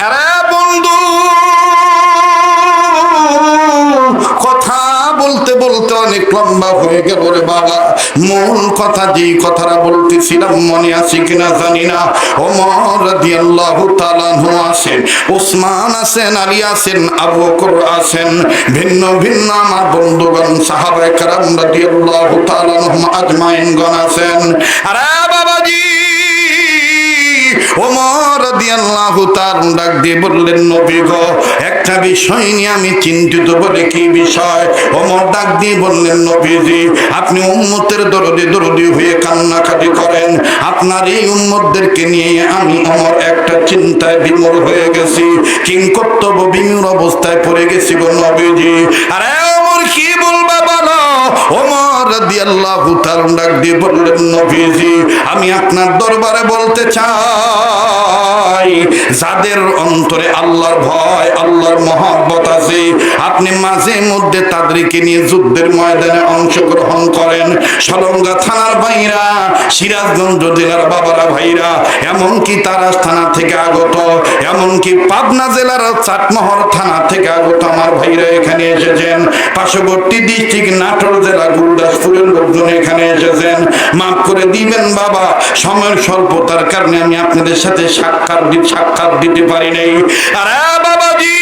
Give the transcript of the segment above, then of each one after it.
আরে বন্ধু, কথা বলতে বলতে অনেক লম্বা হয়ে গেল রে বাবা। মূল কথা, যেই কথাটা বলতেছিলাম মনে আছে কিনা জানি না। ওমর রাদিয়াল্লাহু তাআলা আনহু আছেন, ওসমান আছেন, আলী আছেন, আবু বকর আছেন, ভিন্ন ভিন্ন আমার বন্ধুগণ সাহাবায়ে কেরাম রাদিয়াল্লাহু তাআলা আনহুম আজমাইনগণ আছেন। আরে বাবাজি, ওমর রাদিয়াল্লাহু তাআলা ডাক দিয়ে বললেন, নবী গো, একটা বিষয় নিয়ে আমি চিন্তিত। বলে কি বিষয়? ওমর ডাক দিয়ে বললেন, নবীজি, আপনি উম্মতের দরদি হয়ে কান্নাকাটি করেন। আপনার এই উম্মতদেরকে নিয়ে আমি ওমর একটা চিন্তায় বিমূঢ় হয়ে গেছি, কিংকর্তব্য বিমূঢ় অবস্থায় পড়ে গেছি গো নবীজি। আরে ওমর কি বলবা বলো? ওমর রাদিয়াল্লাহু তাআলা ডাক দিয়ে বললেন, নবীজি, আমি আপনার দরবারে বলতে চাই, যাদের অন্তরে আল্লাহর ভয়, আল্লাহর মহব্বত আছে, আপনি মাঝে মধ্যে তাদেরকে নিয়ে যুদ্ধের ময়দানে অংশগ্রহণ করেন। সলঙ্গা থানার ভাইরা, সিরাজগঞ্জ জেলার বাবারা ভাইরা, এমনকি তারাস থানা থেকে আগত, এমনকি পাবনা জেলার চাটমোহর থানা থেকে আগত আমার ভাইরা এখানে এসেছেন। পার্শ্ববর্তী ডিস্ট্রিক্ট নাটোর জেলা গুরুদাসপুরের লোকজন এখানে এসেছেন। মাফ করে দিবেন বাবা, সময়ের স্বল্পতার কারণে আমি আপনাদের সাথে সাক্ষাৎ দিতে পারি নাই। আরে বাবাজি,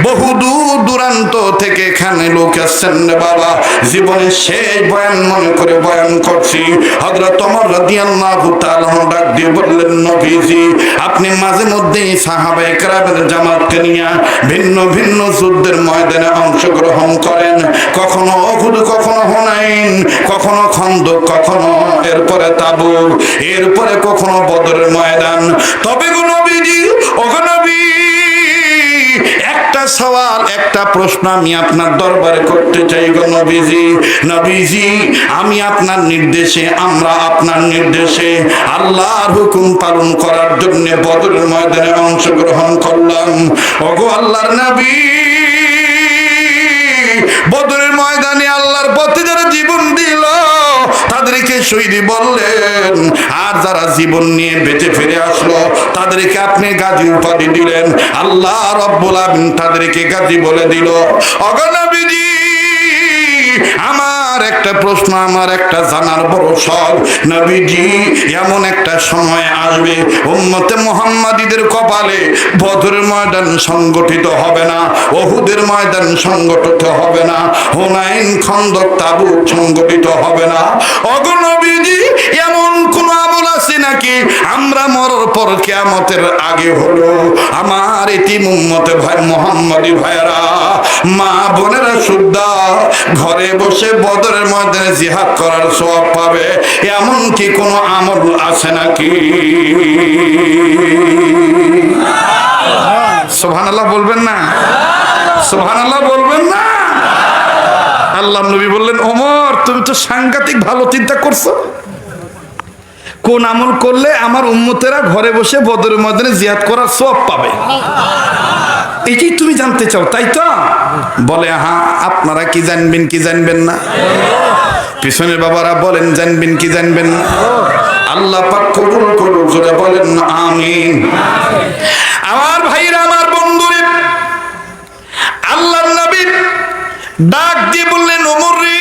বহু দূর দূরান্ত থেকে এখানে লোক আসছেন রে বাবা। জীবনের শেষ বয়ান মনে করে বয়ান করছি। হযরত ওমর রাদিয়াল্লাহু তাআলা ডাক দিয়ে বললেন, নবীজি, আপনি মাঝে মধ্যেই সাহাবায়ে কেরামের জামাতকে নিয়ে ভিন্ন ভিন্ন যুদ্ধের ময়দানে অংশগ্রহণ করেন। কখনো উহুদ, কখনো হুনাইন, কখনো খন্দক, কখনো এরপরে তাবুক, এরপরে কখনো বদরের ময়দান। তবে গো নবীজি, ওগো নবী, একটা সওয়াল, একটা প্রশ্ন আমি আপনার দরবারে করতে চাই গো নবীজি। নবীজি, আমি আপনার নির্দেশে, আমরা আপনার নির্দেশে আল্লাহর হুকুম পালন করার জন্য বদরের ময়দানে অংশগ্রহণ করলাম। ওগো আল্লাহর নবী, বদরের ময়দানে আল্লাহর পথে যারা জীবন দিল তাদেরকে শহীদ বললেন, আর যারা জীবন নিয়ে বেঁচে ফিরে আসলো তাদেরকে আপনি গাজী উপাধি দিলেন। আল্লাহ রাব্বুল আলামিন তাদেরকে গাজী বলে দিল। ওগো নবীজি, আমার একটা প্রশ্ন, আমার একটা জানার বড় শখ। নবীজি, এমন একটা সময় আসবে উম্মতে মুহাম্মাদীদের কপালে বদরের ময়দান সংগঠিত হবে না, উহুদের ময়দান সংগঠিত হবে না, হুনাইন, খন্দক, তাবুক সংগঠিত হবে না। ওগো নবীজি, এমন কোন আমল আছে নাকি আমরা মরার পর কিয়ামতের আগে হলো আমার এতিম উম্মতে ভাই মুহাম্মাদী ভাইরা, মা বোনেরা সুদ্ধা ঘরে বসে বদরের ময়দানে জিহাদ করার সওয়াব পাবে, এমন কি কোনো আমল আছে নাকি? সুবহানাল্লাহ বলবেন না? সুবহানাল্লাহ বলবেন না? আল্লাহর নবী বললেন, ওমর, তুমি তো সাংঘাতিক ভালো চিন্তা করছো। কোন আমল করলে আমার উম্মতেরা ঘরে বসে বদরের ময়দানে জিহাদ করার সওয়াব পাবে, এটাই তুমি জানতে চাও, তাই তো? বলে, হ্যাঁ। আপনারা কি জানবেন কি জানবেন না? পিছনের বাবারা বলেন, জানবেন কি জানবেন না? আল্লাহ পাক কবুল করুন, জোরে বলেন না আমিন। আমার ভাইরা, আমার বন্ধুরা, আল্লাহর নবী ডাক দিয়ে বললেন, ওমর রে,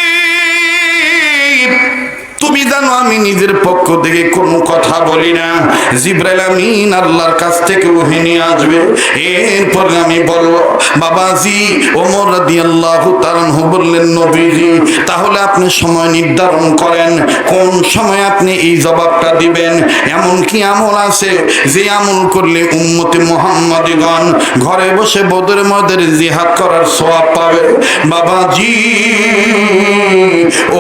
তুমি জানো আমি নিজের পক্ষ থেকে কোনো কথা বলি না। জিবরাইল আমিন আল্লাহর কাছ থেকে ওহী নিয়ে আসবে, এরপর আমি বলবো। বাবাজি ওমর রাদিয়াল্লাহু তাআলা আনহু বললেন, নবীজি, তাহলে আপনি সময় নির্ধারণ করেন, কোন সময় আপনি এই জবাবটা দিবেন। এমন কি আমল আছে যে আমল করলে উম্মতে মুহাম্মাদীগণ ঘরে বসে বদরের ময়দানে জিহাদ করার সওয়াব পাবে? বাবাজি,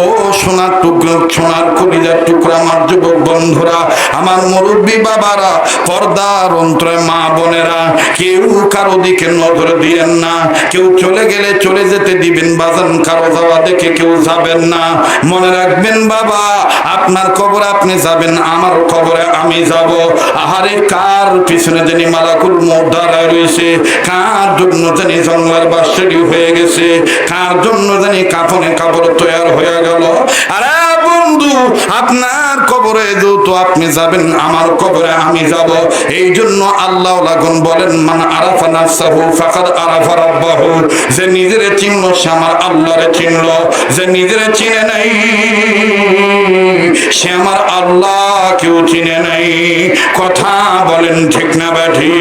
ও সোনার টুকরো, সোনার কলিজার টুকরা আমার যুবক বন্ধুরা, আমার মুরব্বী বাবারা, পর্দার অন্তরে মা বোনেরা, কেউ কারো দিকে নজর দিয়েন না। কেউ চলে গেলে চলে যেতে দিবেন বাজান, কারো যাওয়া দেখে কেউ যাবেন না। মনে রাখবেন বাবা, আপনার কবরে আপনি যাবেন, আমার কবরে আমি যাব। আহারে, কার পিছনে জানি মালাকুল মউত দাঁড়ায় রয়েছে, কার জন্য জানি জঙ্গলের বাস রেডি হয়ে গেছে, কার জন্য জানি কাফনে কাপড় তৈরি হয়ে গেল। আরে বন্ধু আপনার কবরে যেহেতু আপনি যাবেন, আমার কবরে আমি যাব। এই জন্য আল্লাহ লাগুন বলেন, মান আরাফা নাফসাহু ফাকাদ আরাফা রাব্বাহু, যে নিজেরে চিনল সে আমার আল্লাহরে চিনল, যে নিজেরে চিনে নাই সে আমার আল্লাহকেও চিনে নাই। কথা বলেন ঠিক না ব্যাঠি?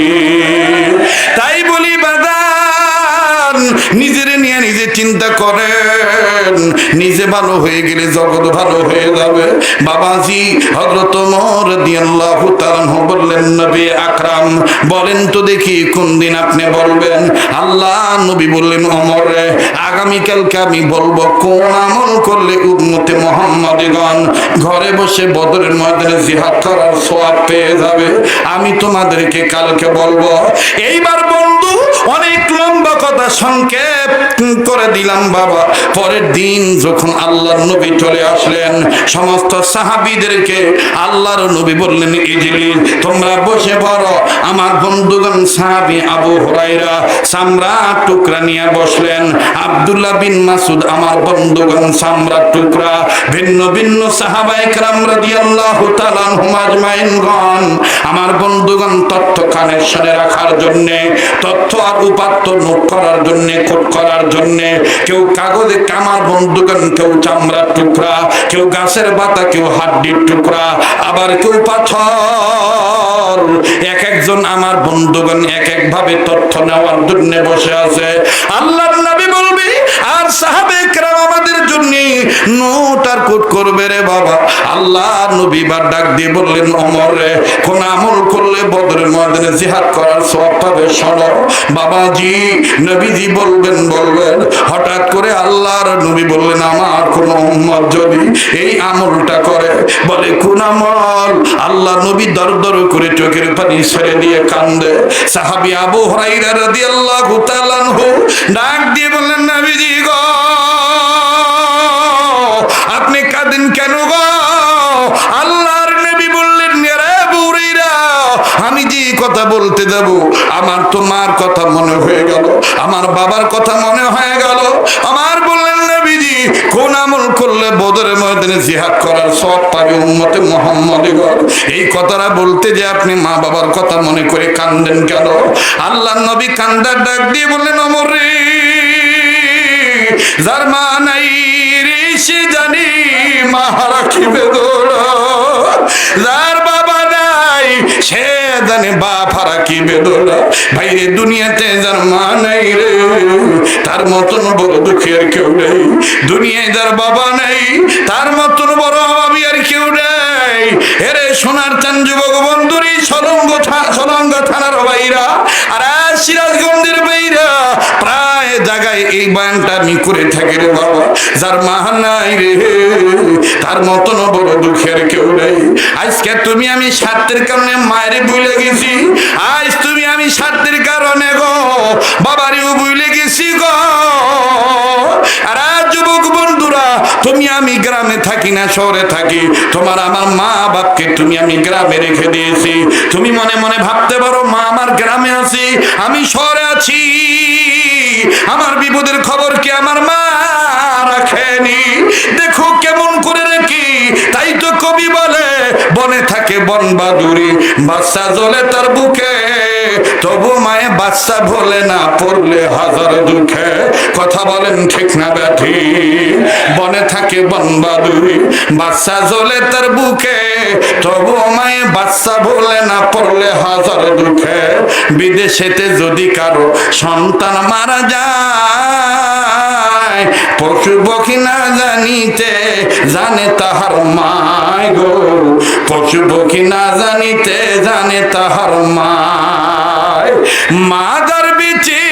তাই বলি বাদান, নিজেরে নিয়ে নিজে চিন্তা করেন, নিজে ভালো হয়ে গেলে জগৎ ভালো হয়ে যাবে। বাবাজি হযরত ওমর রাদিয়াল্লাহু তাআলা বললেন, নবী আকরাম বলেন তো দেখি কোন দিন আপনি বলবেন? আল্লাহ নবী বললেন, ওমর রে, আগামীকালকে আমি বলবো কোন আমল করলে উম্মতে মুহাম্মাদিগণ ঘরে বসে বদরের ময়দানে জিহাদ করার সওয়াব পেয়ে যাবে, আমি তোমাদেরকে কালকে বলবো। এইবার বন্ধু অনেক লম্বা কথা সংক্ষেপ করে দিলাম বাবা। পরের দিন যখন আল্লাহর নবী চলে আসলেন, সমস্ত সাহাবীদেরকে আল্লাহর নবী বললেন, ইজলিস, তোমরা বসে পড়ো। আমার বন্ধুগণ সাহাবী আবু হুরায়রা চামড়া টুকরা নিয়ে বসলেন, আব্দুল্লাহ বিন মাসউদ আমার বন্ধুগণ চামড়া টুকরা, ভিন্ন ভিন্ন সাহাবায়ে কেরাম রাদিয়াল্লাহু তাআলা আনহুম আজমাইনগণ আমার বন্ধুগণ তথ্য কানেকশনে রাখার জন্য, তথ্য আর উপাত্ত নোট করার জন্য, কোট করার জন্য, কেউ কাগজে, আমার বন্ধুগণ কেউ চামড়ার টুকরা, কেউ গাছের পাতা, কেউ হাড্ডির টুকরা, আবার কেউ পাথর। এক একজন আমার বন্ধুগণ এক এক ভাবে তথ্য নেওয়ার জন্য বসে আছে। আল্লাহর নবী বলবি আর সাহাবায়ে কেরাম আমাদের জন্য নোট আর কোট করবে রে বাবা। আল্লাহ নবী বার ডাক দিয়ে বললেন, ওমর রে, কোন আমল করলে বদরের ময়দানে জিহাদ করার সওয়াব পাবে শোনো। বাবাজি নবীজি বলবেন। হঠাৎ করে আল্লাহর নবী বললেন, আমার কোন উম্মত যদি এই আমলটা করে, বলে কোন আমল? আল্লাহ নবী দর দর করে চোখের পানি ছেড়ে দিয়ে কান্দে। সাহাবী আবু হুরায়রা রাদিয়াল্লাহু তাআলা আনহু ডাক দিয়ে বললেন, নবীজি গো, আপনি কাঁদেন কেন গো? আল্লাহর নবী বললেন, রে আবু হুরায়রা, আমি যে কথা বলতে যাব আমার তো মার কথা মনে হয়ে গেল, আমার বাবার কথা মনে হয়ে গেল। আমার বললেন, নবীজি কোন আমল করলে বদরের ময়দানে জিহাদ করার সওয়াব পাবে উম্মতে মুহাম্মাদিগণ? এই কথাটা বলতে যে আপনি মা বাবার কথা মনে করে কান্দেন কেন? আল্লাহর নবী কান্দার ডাক দিয়ে বললেন, ওমর রে, যার মা নাই রে সে জানি মা রাখিবে দৌড়, যার বাবা নাই সে জানে বাপ রাখিবে দৌড়। ভাই রে, দুনিয়াতে যার মা নাই রে, তার মতন বড় দুঃখী আর কেউ নেই। দুনিয়ায় যার বাবা নাই, তার মতন বড় অভাবী আর কেউ নেই। এরে সোনার চান যুবক বন্ধুরি, সলঙ্গ থানার বাইরা আর সিরাজগঞ্জের বাইরা প্রায় জায়গায় এই বয়ানটা আমি করে থাকি রে বাবা। যার মা নাই রে, তার মতন বড় দুঃখের কেউ নেই। আজকে তুমি আমি স্বার্থের কারণে মায়ের ভুলে গেছি, আজ তুমি আমি স্বার্থের কারণে গো বাবারেও ভুলে গেছি গো। আর যুবক বন্ধুরা, তুমি আমি গ্রামে থাকি না শহরে থাকি, তোমার আমার মা বাপকে তুমি আমি গ্রামে রেখে দিয়েছি। তুমি মনে মনে ভাবতে পারো মা আমার গ্রামে আছি, আমি শহরে আছি, আমার বিপদের খবর কি আমার মা রাখেনি? দেখো কেমন করে রাখি। তাই তো কবি বলে, বনে থাকে বন বাদুরি, বাচ্চা জ্বলে তার বুকে, তবু মায়ে বাচ্চা ভোলে না, পড়লে হাজার দুঃখে। কথা বলেন ঠিক না ব্যাঠি? বনে থাকে বন বাদুরি, বাচ্চা জ্বলে তার বুকে, তবু মায়ে বাচ্চা ভোলে না, পড়লে হাজার দুঃখে। বিদেশেতে যদি কারো সন্তান মারা যায়, পশু পক্ষী না জানিতে জানে তাহার মায় গো, পশু পক্ষী না জানিতে জানে তাহার মায়। মা যার বেঁচে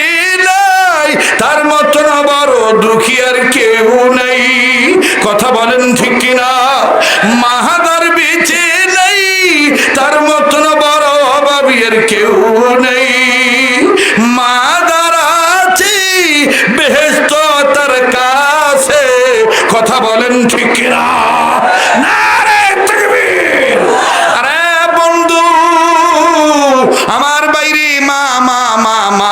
নাই, তার মতন বড় দুঃখী আর কেউ নেই। কথা বলেন ঠিক কিনা? মা যার বেঁচে নাই, তার মতন বড় অভাবী আর কেউ নেই। মা যার আছে বেহেশত তার কাছে। কথা বলেন ঠিক কিনা? নারে তাকবীর! আরে বন্ধু আমার বাইরে মা মা মা মা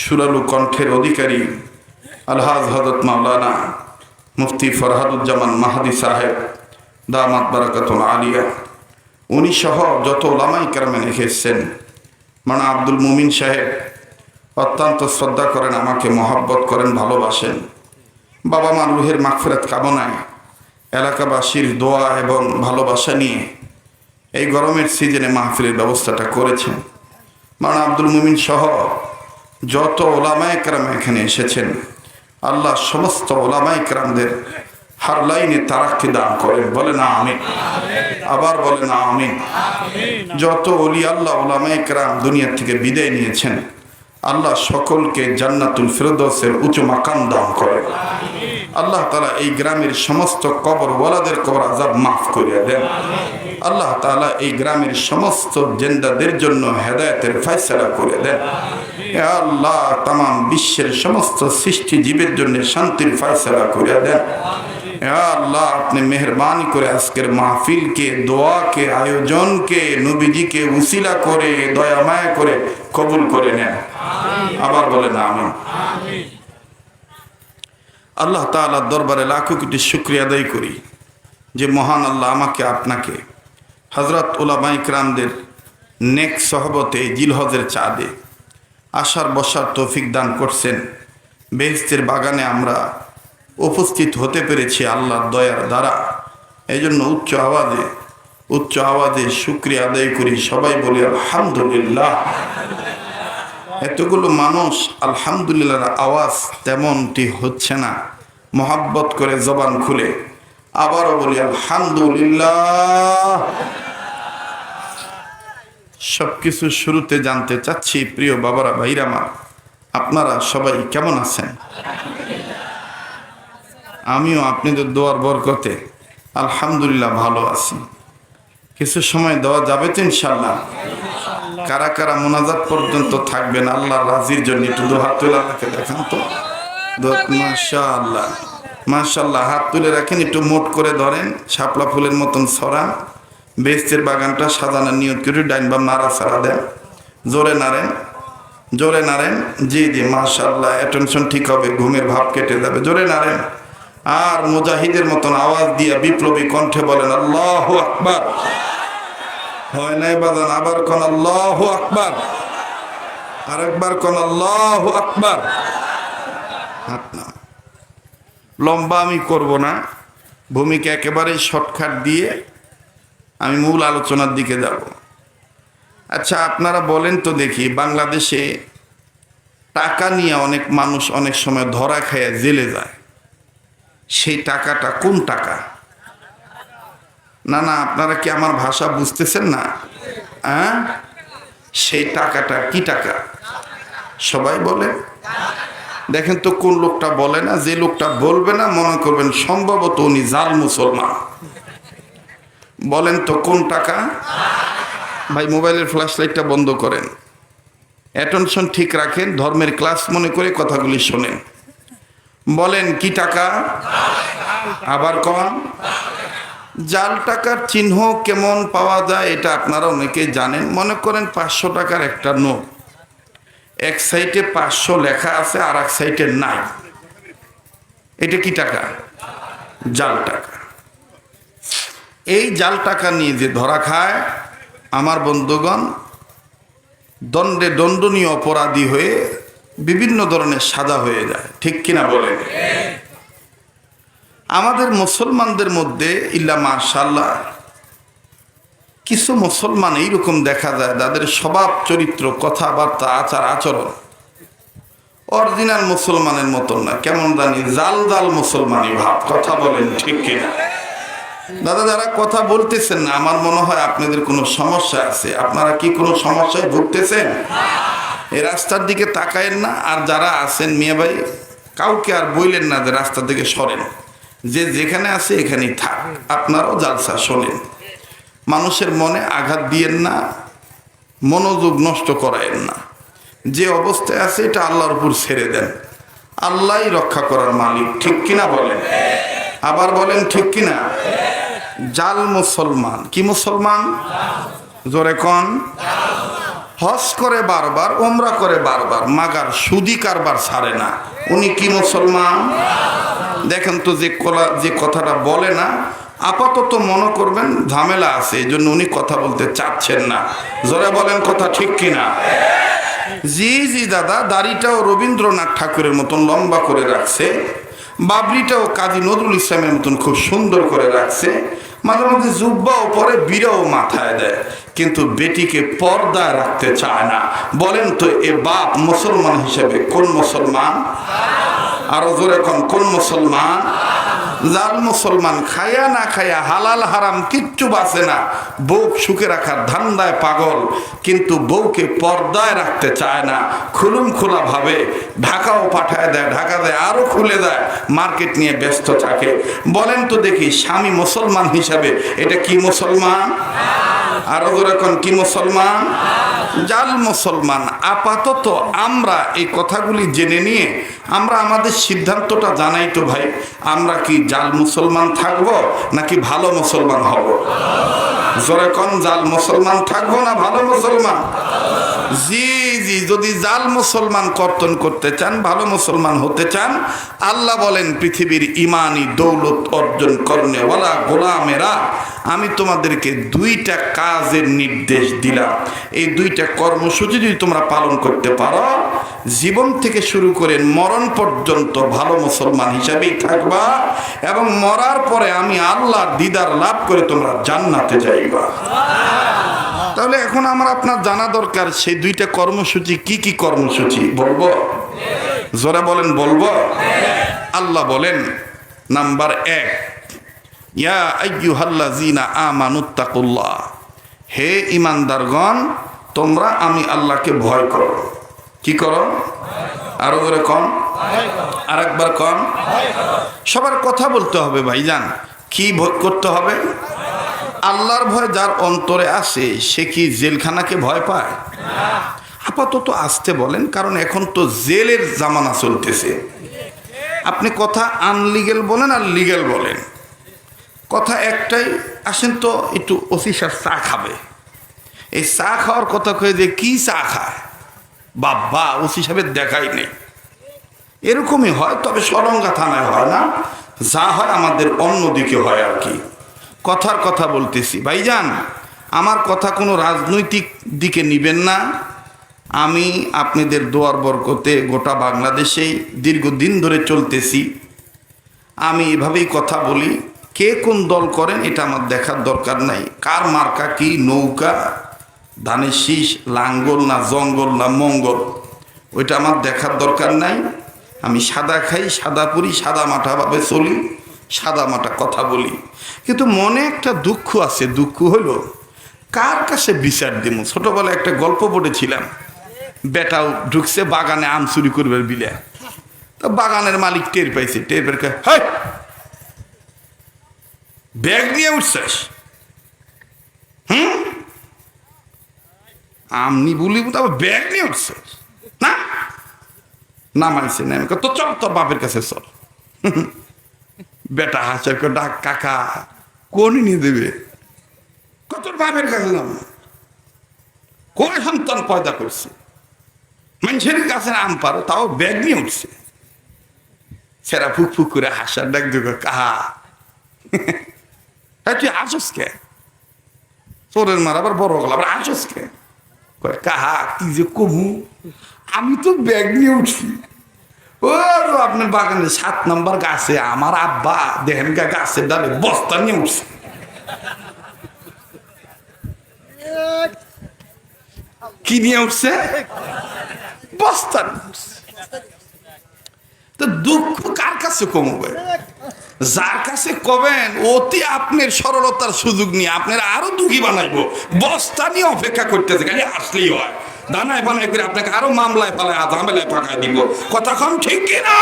সুরালু কণ্ঠের অধিকারী আলহাজ হযরত মাওলানা মুফতি ফরহাদুজ্জামান মাহাদি সাহেব দামাত বারাকাতুল আলিয়া, উনি সহ যত ওলামায়ে কেরাম এসেছেন, মাওলানা আব্দুল মুমিন সাহেব অত্যন্ত শ্রদ্ধা করেন, আমাকে মহব্বত করেন, ভালোবাসেন। বাবা মার রুহের মাগফিরাত কামনায় এলাকাবাসীর দোয়া এবং ভালোবাসা নিয়ে এই গরমের সিজনে মাহফিলের ব্যবস্থাটা করেছেন। মাওলানা আব্দুল মুমিন সহ যত ওলামায়ে কেরাম এখানে এসেছেন, আল্লাহ সমস্ত ওলামায়ে কেরামদের হার লাইনে তারাক্কি দান করেন, বলে না আমিন। আবার বলে না আমিন। যত ওলি আল্লাহ ওলামায়ে কেরাম দুনিয়া থেকে বিদায় নিয়েছেন, আল্লাহ সকলকে জান্নাতুল ফিরদৌসের উঁচু মাকাম দান করেন। আল্লাহ তাআলা এই গ্রামের সমস্ত কবরওয়ালাদের কবর আযাব মাফ করে দেন। আল্লাহ তাআলা এই গ্রামের সমস্ত জিন্দাদের জন্য হেদায়েতের ফয়সালা করে দেন। হে আল্লাহ, তাম বিশ্বের সমস্ত সৃষ্টি জীবের জন্য শান্তির ফয়সালা করে দেন। হে আল্লাহ, আপনি মেহরবানি করে আজকের মাহফিলকে, দোয়াকে, আয়োজনকে নবীজিকে উসিলা করে দয়া মায়া করে কবুল করে নেন। আবার বলেন আমিন। আল্লাহ তাআলার দরবারে লাখো কোটি শুকরিয়া আদায় করি যে মহান আল্লাহ আমাকে আপনাকে হযরত উলামায়ে কেরামদের নেক সহবতে জিলহজের চাঁদে আসার বসার তৌফিক দান করছেন। বেহেশতের বাগানে আমরা উপস্থিত হতে পেরেছি আল্লাহর দয়ার দ্বারা। এই জন্য উচ্চ আওয়াজে শুকরিয়া আদায় করি। সবাই বলি আলহামদুলিল্লাহ। এতগুলো মানুষ আলহামদুলিল্লাহর আওয়াজ তেমনটি হচ্ছে না। মহাব্বত করে জবান খুলে আবারও বলি আলহামদুলিল্লাহ। সবকিছু শুরুতে জানতে চাচ্ছি, প্রিয় বাবারা, ভাইরা আমার, আপনারা সবাই কেমন আছেন? আমিও আপনাদের দোয়ার বরকতে আলহামদুলিল্লাহ ভালো আছি। কিছু সময় দেওয়া যাবে তো ইনশাআল্লাহ? কারা কারা মোনাজাত পর্যন্ত থাকবেন আল্লাহ রাজির জন্য একটু দু হাত তুলে আমাকে দেখান তো। মাশাআল্লাহ মাশাআল্লাহ, হাত তুলে রাখেন, একটু মোট করে ধরেন, শাপলা ফুলের মতন ছড়ান। বেহেশতের বাগানটা সাজানোর নিয়ত করে ডাইন বাম নাড়া ছাড়া দেন, জোরে নাড়েন, জোরে নাড়েন। জি জি মাশাআল্লাহ, অ্যাটেনশন ঠিক হবে, ঘুমের ভাব কেটে যাবে। জোরে নাড়েন আর মুজাহিদের মতন আওয়াজ দিয়ে বিপ্লবী কণ্ঠে বলেন আল্লাহু আকবার। হয় নাই বাজান? আবার কোন আল্লাহু আকবার, আরেকবার কোন আল্লাহু আকবার। হাত না, লম্বা আমি করব না, ভূমিকা একেবারে শর্টকাট দিয়ে আমি মূল আলোচনার দিকে যাব। আচ্ছা, আপনারা বলেন তো দেখি, বাংলাদেশে টাকা নিয়ে অনেক মানুষ অনেক সময় ধরা খায় জেলে যায়। সেই টাকাটা কোন টাকা? না না, আপনারা কি আমার ভাষা বুঝতেছেন না? হ্যাঁ, সেই টাকাটা কি টাকা? সবাই বলে। দেখেন তো কোন লোকটা বলে না। যে লোকটা বলবে না মনে করবেন সম্ভবত উনি জাল মুসলমান। বলেন তো কোন টাকা? ভাই মোবাইলের ফ্ল্যাশ লাইটটা বন্ধ করেন, অ্যাটেনশন ঠিক রাখেন, ধর্মের ক্লাস মনে করে কথাগুলি শোনেন। বলেন কি টাকা? আবার কন। জাল টাকার চিহ্ন কেমন পাওয়া যায় এটা আপনারা অনেকে জানেন। মনে করেন 500 টাকার একটা নোট, এক সাইডে 500 লেখা আছে আর এক সাইডে নাই, এটা কি টাকা? জাল টাকা। এই জাল টাকা নিয়ে যে ধরা খায়, আমার বন্ধুগণ, দণ্ডে দণ্ডনীয় অপরাধী হয়ে বিভিন্ন ধরনের সাজা হয়ে যায়। ঠিক কিনা বলেন? আমাদের মুসলমানদের মধ্যে ইল্লা মাশাআল্লাহ কিছু মুসলমান এইরকম দেখা যায় যাদের স্বভাব চরিত্র কথাবার্তা আচার আচরণ অরিজিনাল মুসলমানের মতন না, কেমন জানি জাল জাল মুসলমানি ভাব। কথা বলেন ঠিক কিনা? দাদা, যারা কথা বলতেছেন না, আমার মনে হয় আপনাদের কোনো সমস্যা আছে। আপনারা কি কোনো সমস্যায় ভুগতেছেন? এই রাস্তার দিকে তাকায়েন না। আর যারা আছেন মিয়া ভাই, কাউকে আর বললেন না যে রাস্তার দিকে সরেন, যে যেখানে আছে এখানেই থাক। আপনারাও জালসা শোনেন, মানুষের মনে আঘাত দিয়েন না, মনোযোগ নষ্ট করায়েন না। যে অবস্থায় আছে এটা আল্লাহর উপর ছেড়ে দেন, আল্লাহই রক্ষা করার মালিক। ঠিক কিনা বলেন? আবার বলেন ঠিক কিনা? জাল মুসলমান কি মুসলমান? জোরে কন। হজ করে বারবার, ওমরা করে বারবার, মাগার সুদি কারবার ছাড়ে না, উনি কি মুসলমান? দেখেন তো যে কথাটা বলে না, আপাতত মনে করবেন ঝামেলা আছে, এই জন্য উনি কথা বলতে চাচ্ছেন না। জোরে বলেন কথা ঠিক কিনা? জি জি দাদা, দাড়িটাও রবীন্দ্রনাথ ঠাকুরের মতন লম্বা করে রাখছে, বাবরিটাও কাজী নজরুল ইসলামের মতন খুব সুন্দর করে রাখছে, মাঝে মধ্যে জুব্বাও পরে, বিড়াও মাথায় দেয়, কিন্তু বেটিকে পর্দায় রাখতে চায় না। বলেন তো এ বাপ মুসলমান হিসেবে কোন মুসলমান? আরো জোরে কোন মুসলমান? জাল মুসলমান, খায়া না খায়া হালাল হারাম কিচ্ছু বাঁচে না, বউ সুখে রাখার ধান্দায় পাগল, কিন্তু বউকে পর্দায় রাখতে চায় না, খুলুম খোলা ভাবে ঢাকাও পাঠায় দেয়, ঢাকা দেয় আরো খুলে দেয়, মার্কেট নিয়ে ব্যস্ত থাকে। বলেন তো দেখি স্বামী মুসলমান হিসাবে এটা কি মুসলমান? আরো যেরকম কি মুসলমান? জাল মুসলমান। আপাতত আমরা এই কথাগুলি জেনে নিয়ে আমরা আমাদের সিদ্ধান্তটা জানাই তো ভাই, আমরা কি জাল মুসলমান থাকব নাকি ভালো মুসলমান হব? যেরকম জাল মুসলমান থাকবো না ভালো মুসলমান? জি জি, যদি জাল মুসলমান কর্তন করতে চান, ভালো মুসলমান হতে চান, আল্লাহ বলেন পৃথিবীর ইমানি দৌলত অর্জন করনে ওয়ালা গোলামেরা, আমি তোমাদেরকে দুইটা কাজের নির্দেশ দিলাম, এই দুইটা কর্মসূচি যদি তোমরা পালন করতে পারো, জীবন থেকে শুরু করে মরণ পর্যন্ত ভালো মুসলমান হিসাবেই থাকবা, এবং মরার পরে আমি আল্লাহর দিদার লাভ করে তোমরা জান্নাতে যাইবা। তাহলে এখন আমার আপনার জানা দরকার সেই দুইটা কর্মসূচি কি কি কর্মসূচি, বলবো? জোরে বলেন, বলবো? আল্লাহ বলেন নাম্বার 1, ইয়া আইয়ুহাল্লাযীনা আমানুত্তাকুল্লাহ, হে ঈমানদারগণ তোমরা আমি আল্লাহকে ভয় করো। কি করো? আরো করে কম, আরেকবার কম। সবার কথা বলতে হবে ভাইজান, কি ভয় করতে হবে? আল্লাহর ভয় যার অন্তরে আসে সে কি জেলখানাকে ভয় পায়? আপাতত আসতে বলেন, কারণ এখন তো জেলের জামানা চলতেছে। আপনি কথা আনলিগেল বলেন আর লিগেল বলেন, কথা একটাই, আসেন তো একটু ওসি সাহেব চা খাবে। এই চা খাওয়ার কথা কয়ে যে কি চা খায় বাবা, ওসি সাহেবের দেখাই নেই। এরকমই হয়, তবে সরঙ্গা থানায় হয় না, যা হয় আমাদের অন্যদিকে হয় আর কি। কথার কথা বলতেছি ভাইজান, আমার কথা কোনো রাজনৈতিক দিকে নিবেন না। আমি আপনাদের দোয়ার বরকতে গোটা বাংলাদেশেই দীর্ঘদিন ধরে চলতেছি, আমি এভাবেই কথা বলি। কে কোন দল করেন এটা আমার দেখার দরকার নাই, কার মার্কা কি, নৌকা, ধানের শীষ, লাঙ্গল না জঙ্গল না মঙ্গল, ওইটা আমার দেখার দরকার নাই। আমি সাদা খাই, সাদা পরি, সাদা মাঠাভাবে চলি, সাদা মাটা কথা বলি। কিন্তু মনে একটা দুঃখ আছে, দুঃখ হলো কার কাছে বিচার দিব। ছোটবেলায় একটা গল্প পড়েছিলাম, বেটাও ঢুকছে বাগানে আম চুরি করবে বিলে, তো বাগানের মালিক টের পাইছে, টের পেয়ে হাই ব্যাগ নিয়ে উঠছিস, আম নি বলি তারপর ব্যাগ নিয়ে উঠছিস না, নামাইছে না, তো চল তোর বাপের কাছে চল। বেটা হাসার করে ডাক, কাকা কোন নিয়ে দেবে, কত বাপের কাছে নাম, কোন সন্তান পয়দা করছে, মানুষের কাছে আম পারো, তাও ব্যাগ নিয়ে উঠছে। সেরা ফুক ফুক করে হাসার ডাক দেবে, কাহা তুই আসস কে, চোরের মার আবার বড় গেল, আবার আসস কে, কাহা কি যে কমু, আমি তো ব্যাগ নিয়ে উঠছি। ও আপনার বাগানে 7 নম্বর গাছে আমার আব্বা দেখেন গাছের ডালে বস্তা নিয়ে উঠছে। কি নিয়ে উঠছে? বস্তা নিয়ে উঠছে। তো দুঃখ কার কাছে কমবে? যার কাছে কবেন অতি আপনার সরলতার সুযোগ নিয়ে আপনার আরো দুঃখী বানাইবো, বস্তা নিয়ে অপেক্ষা করতেছে, খালি আসলেই হয়, দানায় বানায় করে আপনাকে আরো মামলায় পালায় ঝামেলায় ফাঁকায় দিব। কথা কম ঠিক কিনা?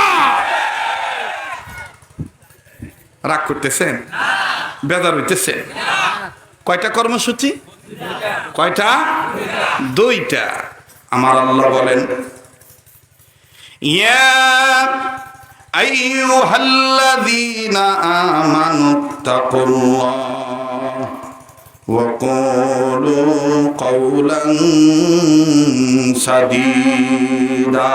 রাগ করতেছেন? বেজার হইতেছে? কয়টা কর্মসূচি? কয়টা? 2টা। আমার আল্লাহ বলেন ইয়া আইয়ুহাল্লাযীনা আমানুত্তাকুল্লাহ وقولوا قولا سديدا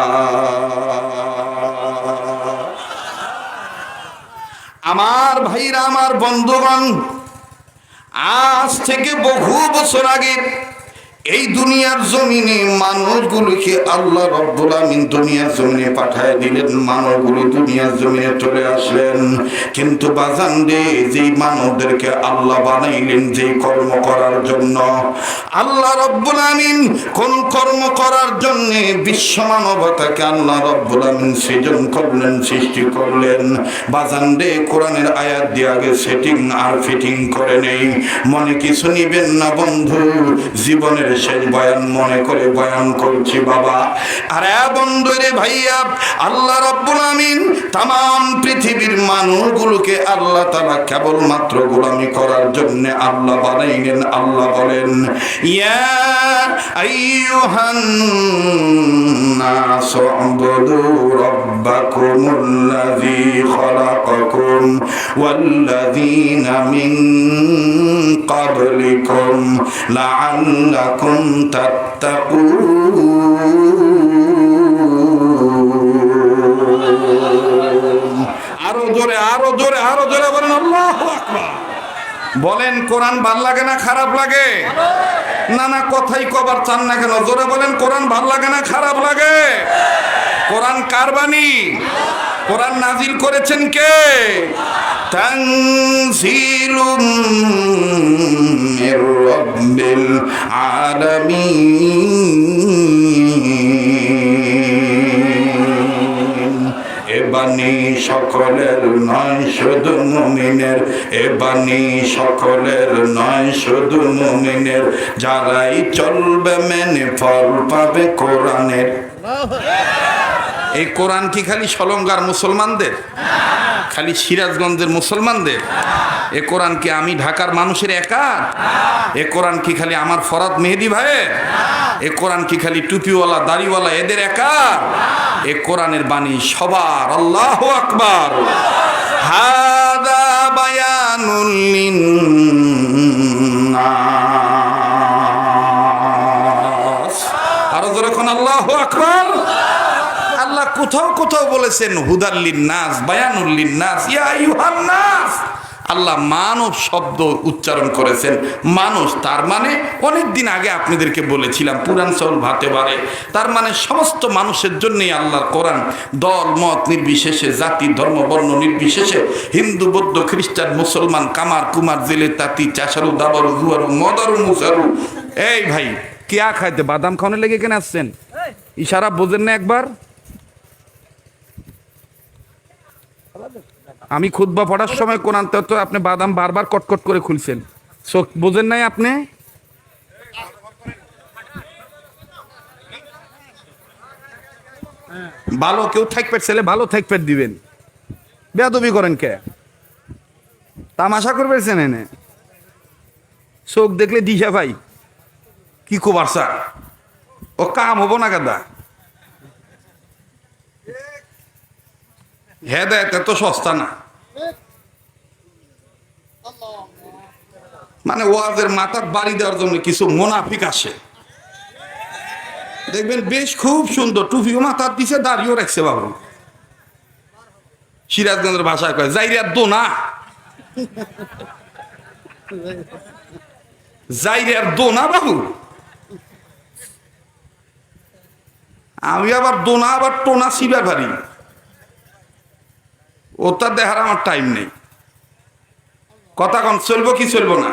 আমার ভাইরা, আমার বন্ধুগণ, আজ থেকে বহু বছর আগে এই দুনিয়ার জমিনে মানুষগুলোকে আল্লাহ রব্বুল আমিন দুনিয়ার জমিনে পাঠায় দিলেন। মানুষগুলো দুনিয়ার জমিনে চলে আসলেন, কিন্তু বাজান রে, যেই মানবদেরকে আল্লাহ বানাইলেন যেই কর্ম করার জন্য, আল্লাহ রব্বুল আমিন কোন কর্ম করার জন্য বিশ্ব মানবতাকে আল্লাহ রব্বুল আমিন সৃজন করলেন, সৃষ্টি করলেন, বাজান রে, কোরআনের আয়াত দিয়ে আগে সেটিং আর ফিটিং করে নেই। মনে কিছু নিবেন না বন্ধু, জীবনের শেষ বয়ান মনে করে বয়ান করছি বাবা। আরে বন্ধু রে ভাইয়া, আল্লাহ রব্বুল আমিন তাম পৃথিবীর মানুষগুলোকে আল্লাহ তাআলা কেবলমাত্র গোলামি করার জন্য আল্লাহ বানাইলেন। আল্লাহ বলেন, ইয়া আইয়ুহান নাস উবুদু রাব্বাকুমুল্লাযী খালাকাকুম ওয়াল্লাযীনা মিন ক্বাবলিকুম লাআল্লাকুম তাত্তাকুন। আরো জোরে, আরো জোরে, আরো জোরে বলেন আল্লাহু আকবার। বলেন, কোরআন ভাল লাগে না খারাপ লাগে? না না, কথাই কবার চান না কেন? জোরে বলেন, কোরআন ভাল লাগে না খারাপ লাগে? কোরআন কার বাণী? কোরআন নাজিল করেছেন কে? তানজিলুম মির রাব্বিল আলামিন। এ বাণী সকলের নয় শুধু মুমিনের, এ বাণী সকলের নয় শুধু মুমিনের, যারাই চলবে মেনে ফল পাবে কোরআনের। এই কোরআন কি খালি সলঙ্গার মুসলমানদের? খালি সিরাজগঞ্জের মুসলমানদের? এ কোরআন কি আমি ঢাকার মানুষের একা? এ কোরআন কি খালি আমার ফরাদ মেহেদি ভাইয়ের? এ কোরআন কি খালি টুপিওয়ালা দাড়িওয়ালা এদের একা? এ কোরআনের বাণী সবার। আল্লাহু আকবার। হাদা বায়ানুল লিন্নাস। আরো জোরে কোন আল্লাহু আকবার। আল্লাহ কোথাও কোথাও বলেছেন হুদাল লিন্নাস, বায়ানুল লিন্নাস, ইয়া আইয়ুহান নাস। আল্লাহ মানব শব্দ উচ্চারণ করেছেন। মানুষ তার মানে অনেক দিন আগে আপনাদেরকে বলেছিলাম পুরান চাউল ভাতে বাড়ে, তার মানে সমস্ত মানুষের জন্যই আল্লাহর কোরআন। দল মত নির্বিশেষে, জাতি ধর্ম বর্ণ নির্বিশেষে, হিন্দু বৌদ্ধ খ্রিস্টান মুসলমান, কামার কুমার জেলে তাঁতি চাষারু দাবারু জুয়ারু মদারু মুসারু। এই ভাই, কেয়া খাইতে বাদাম খাওয়ানোর লেগে কেন আসছেন? ইশারা বোঝেন না একবার? আমি খুতবা পড়ার সময় কোরআন তো আপনি বাদাম বারবার কটকট করে খুলছেন, চোখ বোঝেন নাই আপনি? ভালো কেউ থাকবে ছেলে, ভালো থাকবে দিবেন, বেয়াদবি করেন কে? তামাশা করবেছেন এনে? চোখ দেখলে দিশা ভাই কি কোবার স্যার, ও কাম হবো না গাদা। হেদায়েত এত সস্তা না। মানে ওয়াজের মাথার বাড়ি দেওয়ার জন্য কিছু মুনাফিক আসে, দেখবেন বেশ খুব সুন্দর টুপিও মাথার দিছে, দাড়িও রাখছে বাবু। সিরাজগঞ্জের ভাষায় কয় জাইরিয়ার দোনা, জাইরিয়ার দোনা বাবু। আমি আবার দোনা আবার টোনা সিবার পারি, ওটা দেখার আমার টাইম নেই। কথা কন, চলবো কি চলবো না?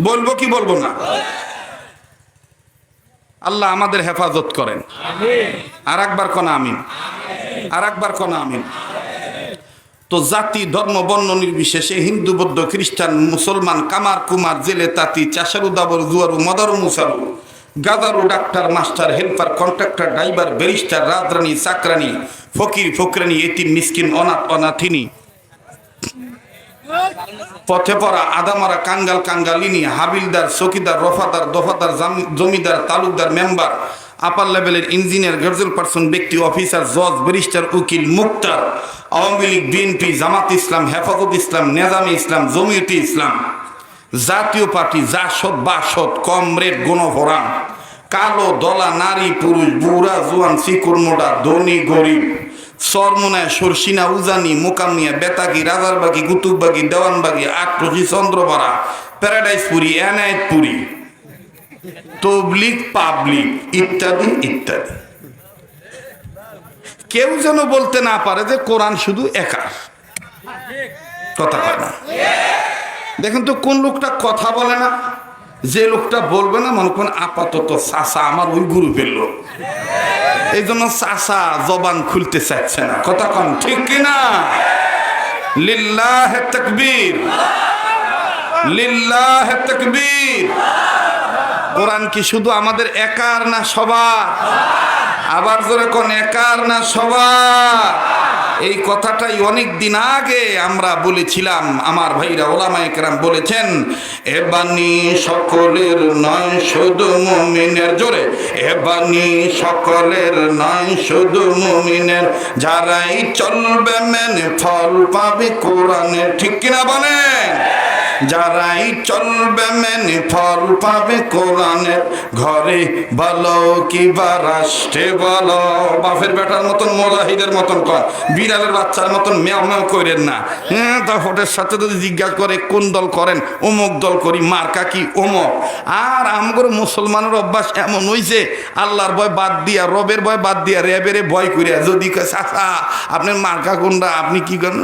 বলবো কি বলবো না? আল্লাহ আমাদের হেফাজত করেন। আর একবার কনা আমিন, আর একবার কনা আমিন। তো জাতি ধর্ম বর্ণ নির্বিশেষে, হিন্দু বৌদ্ধ খ্রিস্টান মুসলমান, কামার কুমার জেলে তাঁতি চাষারু দাবর জুয়ারু মদারু মুসারু, গাদারু doctor master helper contractor driver barrister রাজরানী চাকরানী, ফকির ফকরানী, এতিম মিসকিন অনাথ অনাথিনী, পথে পড়া আদামারা কাঙ্গাল কাঙ্গালিনী, হাবিলদার চকিদার রফাদার দফাদার জমিদার তালুকদার মেম্বার, আপার লেভেলের ইঞ্জিনিয়ার গর্জল পার্সন ব্যক্তি অফিসার জজ ব্যারিস্টার উকিল মুক্তার, আওয়ামী লীগ বিএনপি জামাত ইসলাম হেফাজত ইসলাম নেজামে ইসলাম জমিয়তে ইসলাম, জাতীয় পার্টি জাসদ বাসদ কমরেড গণফোরাম, কালো দলা নারী পুরুষ বুড়া জোয়ান চিকুর মোটা ধনী গরিব সরমনায় সরসিনা উজানি মোকামিয়া বেতাগি রাজারবাগি কুতুববাগি দেওয়ানবাগি আটরসি চন্দ্রপাড়া প্যারাডাইসপুরি এনায়েতপুরি তবলিগ পাবলিক ইত্যাদি ইত্যাদি। কেউ যেন বলতে না পারে যে কোরআন শুধু একার কথা কয় না। দেখেন তো কোন লোকটা কথা বলে না, যে লোকটা বলবে না মনে করেন আপাতত চাচা আমার ওই গুরু ফেললো, এই জন্য চাচা জবান খুলতে চাচ্ছে না, কথা কন ঠিক কিনা? লিল্লাহে তাকবীর, লিল্লাহে তাকবীর। কোরআন কি শুধু আমাদের একার না সবার? আবার জোরে কোন একার না সবার? এই কথাটাই অনেক দিন আগে আমরা বলেছিলাম, আমার ভাইরা ওলামায়ে কেরাম বলেছেন এ বাণী সকলের নয় শুধু মুমিনের, জোরে এ বাণী সকলের নয় শুধু মুমিনের, যারাই চলবে মেনে ফল পাবে কোরআনের, ঠিক কিনা বলেন? যারাই চলবে মেনে ফল পাবে কোরআনের, ঘরে বলো কিবা রাষ্ট্রে বলো। বাপের বেটার মতন মুজাহিদের মতন কর, বিড়ালের বাচ্চার মতন মেও মেও করেন না। হ্যাঁ, তা ভোটের সাথে যদি জিজ্ঞাসা করে কোন দল করেন, অমুক দল করি, মার্কা কি অমুক। আর আমগর মুসলমানের অভ্যাস এমন হইছে, আল্লাহর ভয় বাদ দিয়া রবের ভয় বাদ দিয়া রেবেরে ভয় করিয়া যদি কয় চাচা আপনার মার্কা কোনটা, আপনি কি করেন